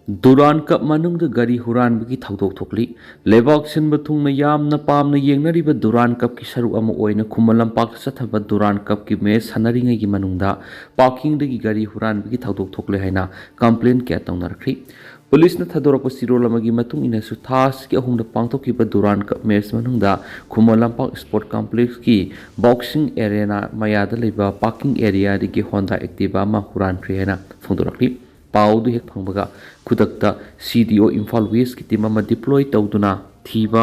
दुरान कप मनुंग गरी हुरानबगी थौदोक थोकली लेबाक सिनब थुंगना यामना पामना येंगनरिबा दुरान कप की सरुक अमा ओइना खुम्मल लंपाक सथबा दुरान कप की मैच सनरिंगैगी मनुंगदा पार्किंगदगी गरी हुरानबगी थौदोक थोकले हाइना कंप्लेन क्या तौनरखरी पुलिस ने थदोरप सिरोल अमगी मतुंग इनसु थास की अहुंग पांगथोकिबा दुरान कप मैच मनुंगदा खुम्मल लंपाक स्पोर्ट कॉम्प्लेक्स की बॉक्सिंग एरिया मयादा लेबा पार्किंग एरिया दगी होंडा एक्टिवा मा हुरानखरी हाइना फोंदोरखली पाउदु हेक फंगबगा खुदकता CDO इम्फाल वेस्ट की टीम डिप्लॉय तौदुना थीबा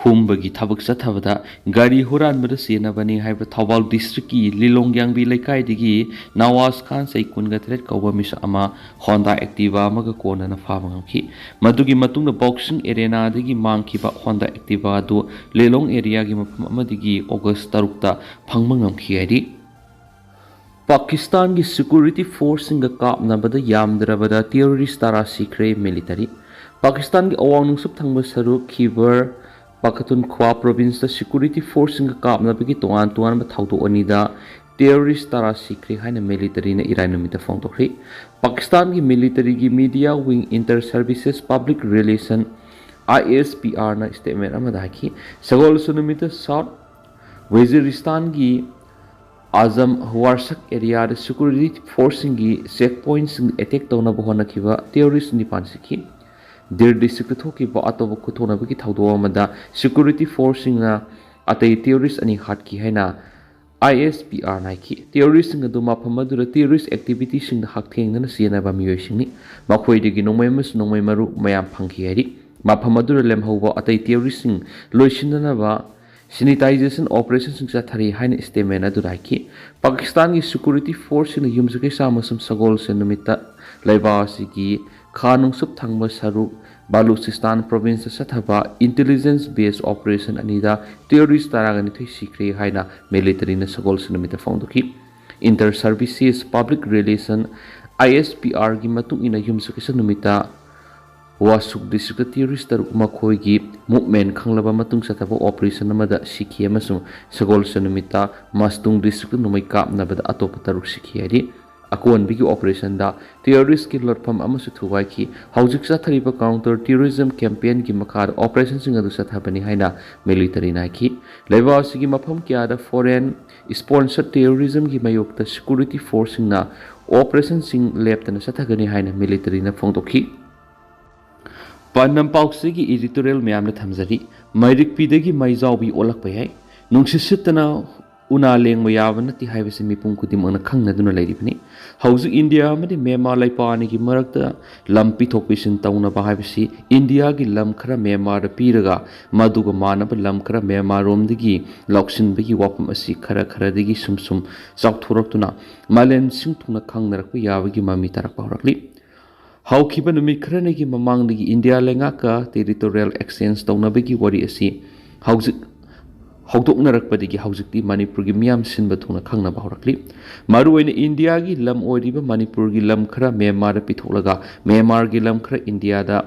हुमबगी थबक चथबदा गाड़ी हुरानबद सेनबनी हाइब थौबाल डिस्ट्रिक्ट की लिलोंग्यांबी लेकाइदगी नवाज खान सैकुनगा थ्रेट कौबा मिस अमा होंडा एक्टिवा अमगा कोनना फाबंगखी मदुगी मतुंग बॉक्सिंग एरिना दगी मांगखिबा होंडा एक्टिवा दो लेलोंग एरिया की मफम अमदगी अगस्त 3 ता फंगमंगमखी हाइदि पाकिस्तान की सिक्योरिटी फोर्स कापनबद यामद्रबद टेररिस्ट तारा सीखरे मिलिटरी पाकिस्तान की अवांग नुसुप थंग सरुक खिबर पाखतुनख्वा प्रोविंस सिक्योरिटी फोर्स कापनबगी तोान तोान थौदोअनीदा टेररिस्ट तारा सीखरे हाइन मिलिटरी ने इराय नुमित फोंदोखरी पाकिस्तान की मिलिटरी की media wing inter services public relation ISPR ना स्टेटमेंट अमदा हाखी सगोल सुनुमित साउथ वजीरिस्तान की आजम वारसक एरिया सिक्योरिटी फोर्स की चेक पॉइंट एटेक तौनब होनखिबा टेररिस्ट निपान सिखी दिर डिस्ट्रिक्ट थोकिबा अतोब खुथोनबगी थौदोअमदा सिक्योरिटी फोर्स अतई टेररिस्ट अनि हाटकी हैना ISPR नाइकी टेररिस्ट मफम टेररिस्ट एक्टिविटी हकथेंगना सियनबा मियोइसिंगनी मखोइदगी नोंमैमस नोंमै मरु मयाम फंखी हैरि मफम लेमहौबा अतई टेररिस्ट लोइसिननबा सैनिटाइजेशन ऑपरेशन चाथरी हाइन स्टेटमेंट अदुराइकी पाकिस्तान की सिक्योरिटी फोर्स ने युमजके सामसम सगोल से निमित्त लेबासी की खानुसुप थंगब सरुक बालूचिस्तान प्रोविंस सथबा इंटेलिजेंस बेस्ड ऑपरेशन अनिदा टेररिस्ट तारागनिथि सीखरे हाइना मिलिटरी ने सगोल से निमित्त फोंदोखी inter services public relation ISPR की मतुंग इन युमजके निमित्त वासुक डिस्ट्रिक्ट टेररिस्ट तरुक मखोई मूवमेंट खंगलब मतुंग सथबा ऑपरेशन अमदा सिखी अमसुंग सगोल सनुमिता मस्तुंग डिस्ट्रिक्ट नुमै कापनबद अतोप तरुक सिखी हाइदि अकोनबिगी ऑपरेशन दा टेररिस्ट की लॉटफम अमसु थुवाइकी हौजिक चथरिबा काउंटर टेररिज्म कैंपेन की मखार ऑपरेशन सिंग अदु सथबनी हाइना मिलिटरी नाइकी लेबासिगी मफम कियादा फॉरेन स्पॉन्सर्ड टेररिज्म की मयोक्ता सिक्योरिटी फोर्स सिंगना ऑपरेशन सिंग लेप्तना सथगनी हाइना मिलिटरी ना फोंदोखी पानमपाउसी की एडिटोरियल मैम थमजरी मैरिक पीदगी मैजाउबी ओलक्प याय नुंसिसितना उना लेंग याब नति हाइबसे मिपुंग खुदिमना खंगनदुना लेरिबनी हौजिक इंडिया अमदि म्यांमार लाइपानी की मरक्ता लम पिथोकपिसिन तौनबा हाइबसी इंडिया की लम खरा म्यांमार पीरगा मदुग मानब लम खरा म्यांमार रोमदगी लौक्सिनबगी वापम असि खरा खरादगी सुम चाउथोरक्तुना मालेन सिंथुना खंगनरक्प याबगी ममी तरक पावरक्ली हौखिबा नुमित खरनगी ममांगदगी इंडिया लेंगाका टेरिटोरियल एक्सचेंज तौनबगी वरी असि हौजिक हौदोकनरक्पदगी हौजिकती मणिपुर की मियाम सिनबा थुना खंगनबा हौरक्ली मारुओइना इंडिया की लम ओइरिबा मणिपुर की लम खरा म्यांमार पिथोलगा म्यांमार की लम खरा इंडिया दा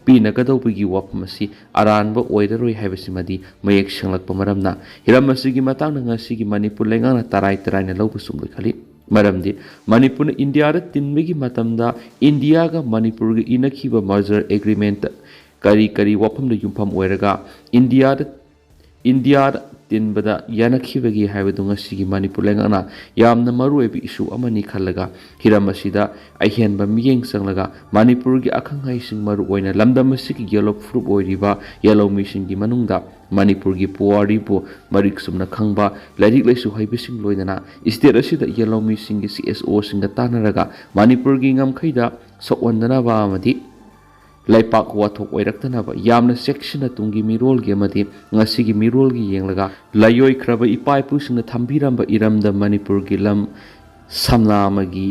पीनगदौबगी वाफम असि अरानबा ओइदरोइ हाइबसिमदि मयेक संगलक्पा मरमना हिरम असिगी मतांगना ngasiगी मणिपुर लेंगाना तराइ तराइना लौबा सुंगलखली मरमदी मणिपुर इंडिया तिनबगी मतमदा इंडिया का मणिपुर की इनखिबा मर्जर एग्रीमेंट करी करी वफम युमफम ओइरगा इंडिया तिनबदा यानखिबगी हाइबदु ngasiगी मणिपुर लेंगाना यामना मरुएबी इशू अमनी खल्लगा हिरम असिदा अहेनबा मियेंग संगलगा मणिपुर की अखंगाइसिंग मरु ओइना लमदम असिगी येलो फ्रूट ओइरिबा येलो मिसिंगी मनुंगदा मणिपुर की पुआरीबु मरिक सुमना खंगबा लाइरिक लाइसु हाइबसिंग लोइदना स्टेट असिदा येलो मिसिंग की CSO सिंग तानरगा मणिपुर की ngमखैदा सोवंदनाबा अमदी लाइपाक वाथोक ओइरक्तनाबा यामना सेक्शन तुंगी मिरोल गे मदि ngasiगी मिरोल गी येंगलगा लायोय खरबा इपाइपु सिंग थंबिरंबा इरमदा मणिपुर की लम समनामगी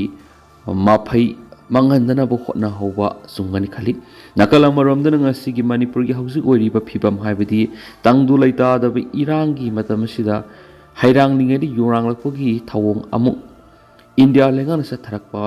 माफै मंगनदनाबा होना होबा सुंगनी खली नकल अमरोमदना ngasiगी मणिपुर की हौजिक ओइरिबा फिबम हाइबदी तंगदु लैतादबा इरांगी मतमसिदा हैरांगनिंगदि योरांगलकपगी थवोंग अमुक इंडिया लेंगाना सथरकपा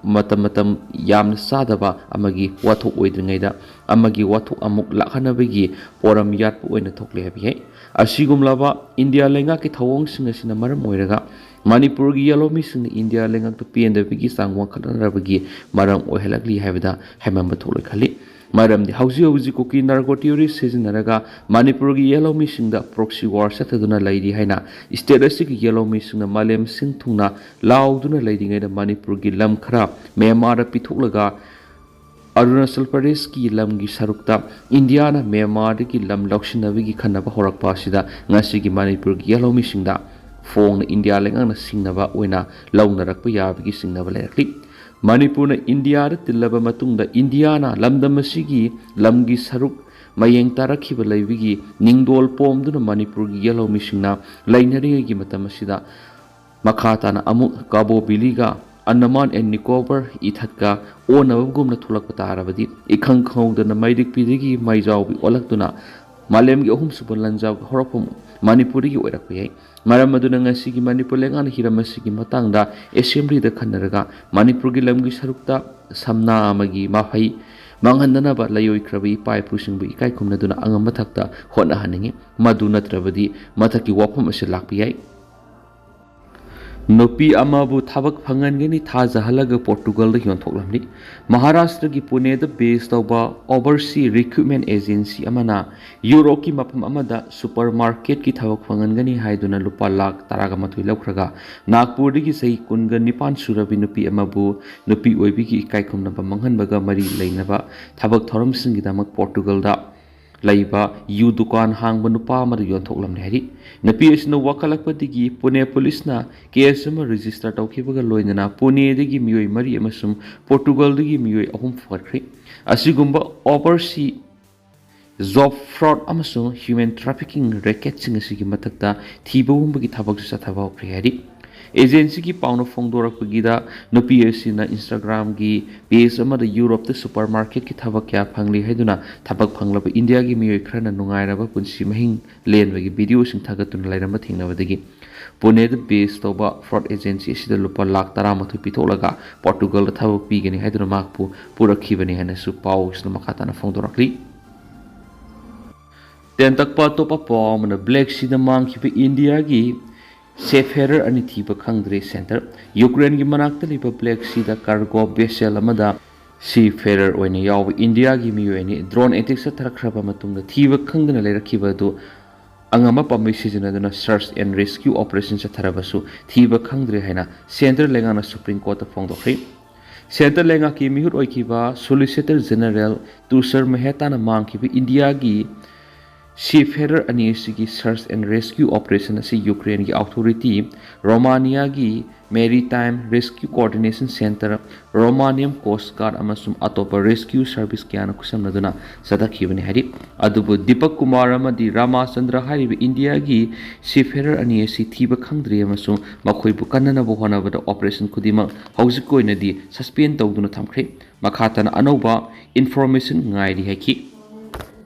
मतम यामना सादबा अमगी वाथोक ओइद्रिङैदा अमगी वाथोक अमुक लाखनबगी पोरम यातपु ओइना थोकले हाबि है असिगुमलाबा इंडिया लेंगा के थवोंग सिंग सिना मरम ओइरगा ꯃꯅꯤꯄꯨꯔꯒꯤ ꯌꯦꯜꯂꯣꯃꯤꯁꯤꯡꯅ ꯏꯟꯗꯤꯌꯥ ꯂꯩꯉꯥꯛꯇ ꯄꯦꯟꯗꯕꯒꯤ ꯆꯥꯡ ꯋꯥꯡꯈꯠꯅꯔꯕꯒꯤ ꯃꯔꯝ ꯑꯣꯏꯍꯜꯂꯛꯂꯤ ꯍꯥꯏꯕꯗ ꯍꯥꯏꯃꯟꯕ ꯊꯣꯛꯂꯣꯏ ꯈꯜꯂꯤ ꯃꯔꯝꯗꯤ ꯍꯧꯖꯤꯛ ꯀꯨꯀꯤ ꯅꯥꯔꯀꯣ ꯇꯤꯌꯣꯔꯤꯁ ꯁꯤꯖꯤꯟꯅꯔꯒ ꯃꯅꯤꯄꯨꯔꯒꯤ ꯌꯦꯜꯂꯣꯃꯤꯁꯤꯡꯗ ꯄ꯭ꯔꯣꯛꯁꯤ ꯋꯥꯔ ꯆꯠꯊꯗꯨꯅ ꯂꯩꯔꯤ ꯍꯥꯏꯅ ꯁ꯭ꯇꯦꯠ ꯑꯁꯤꯒꯤ ꯌꯦꯜꯂꯣꯃꯤꯁꯤꯡꯅ ꯃꯥꯂꯦꯝ ꯁꯤꯟ ꯊꯨꯡꯅ ꯂꯥꯎꯗꯨꯅ ꯂꯩꯔꯤꯉꯩꯗ ꯃꯅꯤꯄꯨꯔꯒꯤ ꯂꯝ ꯈꯔ ꯃ꯭ꯌꯥꯟꯃꯥꯔꯗ ꯄꯤꯊꯣꯛꯂꯒ ꯑꯔꯨꯅꯥꯆꯜ ꯄ꯭ꯔꯗꯦꯁꯀꯤ ꯂꯝꯒꯤ ꯁꯔꯨꯛꯇ ꯏꯟꯗꯤꯌꯥꯅ ꯃ꯭ꯌꯥꯟꯃꯥꯔꯗꯒꯤ ꯂꯝ ꯂꯧꯁꯤꯟꯅꯕꯒꯤ ꯈꯟꯅꯕ ꯍꯧꯔꯛꯄ ꯑꯁꯤꯗ ꯉꯁꯤꯒꯤ ꯃꯅꯤꯄꯨꯔꯒꯤ ꯌꯦꯜꯂꯣꯃꯤꯁꯤꯡꯗ ꯐꯣꯡꯅ ꯏꯟꯗꯤꯌꯥ ꯂꯩꯉꯥꯛꯅ ꯁꯤꯡꯅꯕ ꯑꯣꯏꯅ ꯂꯧꯅꯔꯛꯄ ꯌꯥꯕꯒꯤ ꯆꯤꯡꯅꯕ ꯂꯩꯔꯛꯂꯤ ꯃꯅꯤꯄꯨꯔꯅ ꯏꯟꯗꯤꯌꯥꯗ ꯇꯤꯜꯂꯕ ꯃꯇꯨꯡꯗ ꯏꯟꯗꯤꯌꯥꯅ ꯂꯝꯗꯝ ꯑꯁꯤꯒꯤ ꯂꯝꯒꯤ ꯁꯔꯨꯛ ꯃꯌꯦꯡ ꯇꯥꯔꯛꯈꯤꯕ ꯂꯩꯕꯒꯤ ꯅꯤꯡꯗꯣꯜ ꯄꯣꯝꯗꯨꯅ ꯃꯅꯤꯄꯨꯔꯒꯤ ꯌꯦꯜꯂꯣꯃꯤꯁꯤꯡꯅ ꯂꯩꯅꯔꯤꯉꯩꯒꯤ ꯃꯇꯝ ꯑꯁꯤꯗ ꯃꯈꯥ ꯇꯥꯅ ꯑꯃꯨꯛ ꯀꯥꯕꯣ ꯕꯤꯂꯤꯒ ꯑꯟꯗꯃꯥꯟ ꯑꯦꯟ ꯅꯤꯀꯣꯕꯔ ꯏꯊꯠꯀ ꯑꯣꯟꯅꯕꯒꯨꯝꯅ ꯊꯣꯛꯂꯛꯄ ꯇꯥꯔꯕꯗꯤ ꯏꯈꯪ ꯈꯪꯍꯧꯗꯅ ꯃꯩꯔꯤꯛꯄꯤꯗꯒꯤ ꯃꯩꯖꯥꯎꯕꯤ ꯑꯣꯜꯂꯛꯇꯨꯅ ꯃꯥꯂꯦꯝꯒꯤ ꯑꯍꯨꯝꯁꯨꯕ ꯂꯥꯟꯖꯥꯎꯒꯤ ꯍꯧꯔꯛꯐꯝ ꯃꯅꯤꯄꯨꯔꯗꯒꯤ ꯑꯣꯏꯔꯛꯄ ꯌꯥꯏ ꯃꯔꯝ ꯑꯗꯨꯅ ꯉꯁꯤꯒꯤ ꯃꯅꯤꯄꯨꯔ ꯂꯩꯉꯥꯛꯅ ꯍꯤꯔꯝ ꯑꯁꯤꯒꯤ ꯃꯇꯥꯡꯗ ꯑꯦꯁꯦꯝꯕ꯭ꯂꯤꯗ ꯈꯟꯅꯔꯒ ꯃꯅꯤꯄꯨꯔꯒꯤ ꯂꯝꯒꯤ ꯁꯔꯨꯛꯇ ꯁꯝꯅꯥ ꯑꯃꯒꯤ ꯃꯍꯩ ꯃꯥꯡꯍꯟꯗꯅꯕ ꯂꯩꯑꯣꯏꯈ꯭ꯔꯕ ꯏꯄꯥ ꯏꯄꯨꯁꯤꯡꯕꯨ ꯏꯀꯥꯏ ꯈꯨꯝꯅꯗꯨꯅ ꯑꯉꯝꯕ ꯊꯥꯛꯇ ꯍꯣꯠꯅꯍꯟꯅꯤꯡꯉꯤ ꯃꯗꯨ ꯅꯠꯇ꯭ꯔꯕꯗꯤ ꯃꯊꯛꯀꯤ ꯋꯥꯐꯝ ꯑꯁꯤ ꯂꯥꯛꯄ ꯌꯥꯏ ꯅꯨꯄꯤ ꯑꯃꯕꯨ ꯊꯕꯛ ꯐꯪꯍꯟꯒꯅꯤ ꯊꯥꯖꯍꯜꯂꯒ ꯄꯣꯔꯇꯨꯒꯜꯗ ꯌꯣꯟꯊꯣꯛꯂꯝꯂꯤ ꯃꯍꯥꯔꯥꯁꯇ꯭ꯔꯒꯤ ꯄꯨꯅꯦꯗ ꯕꯦꯖ ꯇꯧꯕ ꯑꯣꯚꯔꯁꯤ ꯔꯤꯀ꯭ꯔꯨꯠꯃꯦꯟ ꯑꯦꯖꯦꯟꯁꯤ ꯑꯃꯅ ꯌꯨꯔꯣꯞꯀꯤ ꯃꯐꯝ ꯑꯃꯗ ꯁꯨꯄꯔ ꯃꯥꯔꯀꯦꯠꯀꯤ ꯊꯕꯛ ꯐꯪꯍꯟꯒꯅꯤ ꯍꯥꯏꯗꯨꯅ ꯂꯨꯄꯥ ꯂꯥꯈ 18 ꯂꯧꯈ꯭ꯔꯒ ꯅꯥꯒꯄꯨꯔꯗꯒꯤ ꯆꯍꯤ 19 ꯁꯨꯔꯕꯤ ꯅꯨꯄꯤ ꯑꯃꯕꯨ ꯅꯨꯄꯤ ꯑꯣꯏꯕꯤꯒꯤ ꯏꯀꯥꯏ ꯈꯨꯝꯅꯕ ꯃꯥꯡꯍꯟꯕꯒ ꯃꯔꯤ ꯂꯩꯅꯕ ꯊꯕꯛ ꯊꯧꯔꯝꯁꯤꯡꯒꯤꯗꯃꯛ ꯄꯣꯔꯇꯨꯒꯜꯗ ꯂꯩꯕ ꯌꯨ ꯗꯨꯀꯥꯟ ꯍꯥꯡꯕ ꯅꯨꯄꯥ ꯑꯃꯗ ꯌꯣꯟꯊꯣꯛꯂꯝꯂꯦ ꯍꯥꯏꯔꯤ ꯅꯨꯄꯤ ꯑꯁꯤꯅ ꯋꯥꯀꯠꯂꯛꯄꯗꯒꯤ ꯄꯨꯅꯦ ꯄꯨꯂꯤꯁꯅ ꯀꯦꯁ ꯑꯃ ꯔꯦꯖꯤꯁꯇꯔ ꯇꯧꯈꯤꯕꯒ ꯂꯣꯏꯅꯅ ꯄꯨꯅꯦꯗꯒꯤ ꯃꯤꯑꯣꯏ 3 ꯑꯃꯁꯨꯡ ꯄꯣꯔꯇꯨꯒꯜꯗꯒꯤ ꯃꯤꯑꯣꯏ 3 ꯐꯒꯠꯈ꯭ꯔꯦ ꯑꯁꯤꯒꯨꯝꯕ ꯑꯣꯚꯔꯁꯤ ꯖꯣꯕ ꯐ꯭ꯔꯣꯗ ꯑꯃꯁꯨꯡ ꯍ꯭ꯌꯨꯃꯦꯟ ꯇ꯭ꯔꯥꯐꯤꯀꯤꯡ ꯔꯦꯀꯦꯠꯁꯤꯡ ꯑꯁꯤꯒꯤ ꯃꯊꯛꯇ ꯊꯤꯕ ꯍꯨꯝꯕꯒꯤ ꯊꯕꯛꯁꯨ ꯆꯠꯊꯕ ꯍꯧꯈ꯭ꯔꯦ ꯍꯥꯏꯔꯤ ꯑꯦꯖꯦꯟꯁꯤꯒꯤ ꯄꯥꯎꯅ ꯐꯣꯡꯗꯣꯔꯛꯄꯒꯤꯗ ꯅꯨꯄꯤ ꯑꯁꯤꯅ ꯏꯟꯁꯇꯥꯒ꯭ꯔꯥꯝꯒꯤ ꯄꯦꯖ ꯑꯃꯗ ꯌꯨꯔꯣꯞꯇ ꯁꯨꯄꯔ ꯃꯥꯔꯀꯦꯠꯀꯤ ꯊꯕꯛ ꯀꯌꯥ ꯐꯪꯂꯤ ꯍꯥꯏꯗꯨꯅ ꯊꯕꯛ ꯐꯪꯂꯕ ꯏꯟꯗꯤꯌꯥꯒꯤ ꯃꯤꯑꯣꯏ ꯈꯔꯅ ꯅꯨꯡꯉꯥꯏꯔꯕ ꯄꯨꯟꯁꯤ ꯃꯍꯤꯡ ꯂꯦꯟꯕꯒꯤ ꯚꯤꯗꯤꯑꯣꯁꯤꯡ ꯊꯥꯒꯠꯇꯨꯅ ꯂꯩꯔꯝꯕ ꯊꯦꯡꯅꯕꯗꯒꯤ ꯄꯨꯅꯦꯗ ꯕꯦꯖ ꯇꯧꯕ ꯐ꯭ꯔꯣꯗ ꯑꯦꯖꯦꯟꯁꯤ ꯑꯁꯤꯗ ꯂꯨꯄꯥ ꯂꯥꯈ 18 ꯄꯤꯊꯣꯛꯂꯒ ꯄꯣꯔꯇꯨꯒꯜꯗ ꯊꯕꯛ ꯄꯤꯒꯅꯤ ꯍꯥꯏꯗꯨꯅ ꯃꯍꯥꯛꯄꯨ ꯄꯨꯔꯛꯈꯤꯕꯅꯤ ꯍꯥꯏꯅꯁꯨ ꯄꯥꯎꯁꯤꯅ ꯃꯈꯥ ꯇꯥꯅ ꯐꯣꯡꯗꯣꯔꯛꯂꯤ ꯇꯦꯟꯇꯛꯄ ꯑꯇꯣꯞꯄ ꯄꯥꯎ ꯑꯃꯅ ꯕ꯭ꯂꯦꯛ ꯁꯤꯗ ꯃꯥꯡꯈꯤꯕ ꯏꯟꯗꯤꯌꯥꯒꯤ ꯁꯦꯐꯦꯔꯔ ꯑꯅꯤ ꯊꯤꯕ ꯈꯪꯗ꯭ꯔꯦ ꯁꯦꯟꯇꯔ ꯌꯨꯀ꯭ꯔꯦꯟꯒꯤ ꯃꯅꯥꯛꯇ ꯂꯩꯕ ꯕ꯭ꯂꯦꯛ ꯁꯤꯗ ꯀꯥꯔꯒꯣ ꯚꯦꯁꯦꯜ ꯑꯃꯗ ꯁꯤ ꯐꯦꯔꯔ ꯑꯣꯏꯅ ꯌꯥꯎꯕ ꯏꯟꯗꯤꯌꯥꯒꯤ ꯃꯤꯑꯣꯏ ꯑꯅꯤ ꯗ꯭ꯔꯣꯟ ꯑꯦꯇꯦꯛ ꯆꯠꯊꯔꯛꯈ꯭ꯔꯕ ꯃꯇꯨꯡꯗ ꯊꯤꯕ ꯈꯪꯗꯅ ꯂꯩꯔꯛꯈꯤꯕ ꯑꯗꯨ ꯑꯉꯝꯕ ꯄꯥꯝꯕꯩ ꯁꯤꯖꯤꯟꯅꯗꯨꯅ ꯁꯔꯆ ꯑꯦꯟ ꯔꯦꯁꯀ꯭ꯌꯨ ꯑꯣꯄꯔꯦꯁꯟ ꯆꯠꯊꯔꯕꯁꯨ ꯊꯤꯕ ꯈꯪꯗ꯭ꯔꯦ ꯍꯥꯏꯅ ꯁꯦꯟꯇꯔ ꯂꯩꯉꯥꯛꯅ ꯁꯨꯄ꯭ꯔꯤꯝ ꯀꯣꯔꯠꯇ ꯐꯣꯡꯗꯣꯛꯈ꯭ꯔꯦ ꯁꯦꯟꯇꯔ ꯂꯩꯉꯥꯛꯀꯤ ꯃꯤꯍꯨꯠ ꯑꯣꯏꯈꯤꯕ ꯁꯣꯂꯤꯁꯤꯇꯔ ꯖꯦꯅꯔꯦꯜ ꯇꯨꯁꯔ ꯃꯦꯍꯇꯥꯅ ꯃꯥꯡꯈꯤꯕ ꯏꯟꯗꯤꯌꯥꯒꯤ ꯁꯤꯐꯦꯔꯔ ꯑꯅꯤ ꯑꯁꯤꯒꯤ ꯁꯔꯆ ꯑꯦꯟ ꯔꯦꯁꯀ꯭ꯌꯨ ꯑꯣꯄꯔꯦꯁꯟ ꯑꯁꯤ ꯌꯨꯀ꯭ꯔꯦꯟꯒꯤ ꯑꯣꯊꯣꯔꯤꯇꯤ ꯔꯣꯃꯥꯅꯤꯌꯥꯒꯤ maritime rescue coordination centre Romanian coast guard ꯑꯃꯁꯨꯡ ꯑꯇꯣꯞꯄ ꯔꯦꯁꯀ꯭ꯌꯨ ꯁꯔꯚꯤꯁ ꯀꯌꯥꯅ ꯈꯨꯠꯁꯝꯅꯗꯨꯅ ꯆꯠꯊꯈꯤꯕꯅꯤ ꯍꯥꯏꯔꯤ ꯑꯗꯨꯕꯨ ꯗꯤꯄꯛ ꯀꯨꯃꯥꯔ ꯑꯃꯗꯤ ꯔꯥꯃꯥꯆꯟꯗ꯭ꯔ ꯍꯥꯏꯔꯤꯕ ꯏꯟꯗꯤꯌꯥꯒꯤ ꯁꯤꯐꯦꯔꯔ ꯑꯅꯤ ꯑꯁꯤ ꯊꯤꯕ ꯈꯪꯗ꯭ꯔꯤ ꯑꯃꯁꯨꯡ ꯃꯈꯣꯏꯕꯨ ꯀꯟꯅꯅꯕ ꯍꯣꯠꯅꯕꯗ ꯑꯣꯄꯔꯦꯁꯟ ꯈꯨꯗꯤꯡꯃꯛ ꯍꯧꯖꯤꯛꯀꯤ ꯑꯣꯏꯅꯗꯤ ꯁꯁꯄꯦꯟ ꯇꯧꯗꯨꯅ ꯊꯝꯈ꯭ꯔꯦ ꯃꯈꯥ ꯇꯥꯅ ꯑꯅꯧꯕ ꯏꯟꯐꯣꯔꯃꯦꯁꯟ ꯉꯥꯏꯔꯤ ꯍꯥꯏꯈꯤ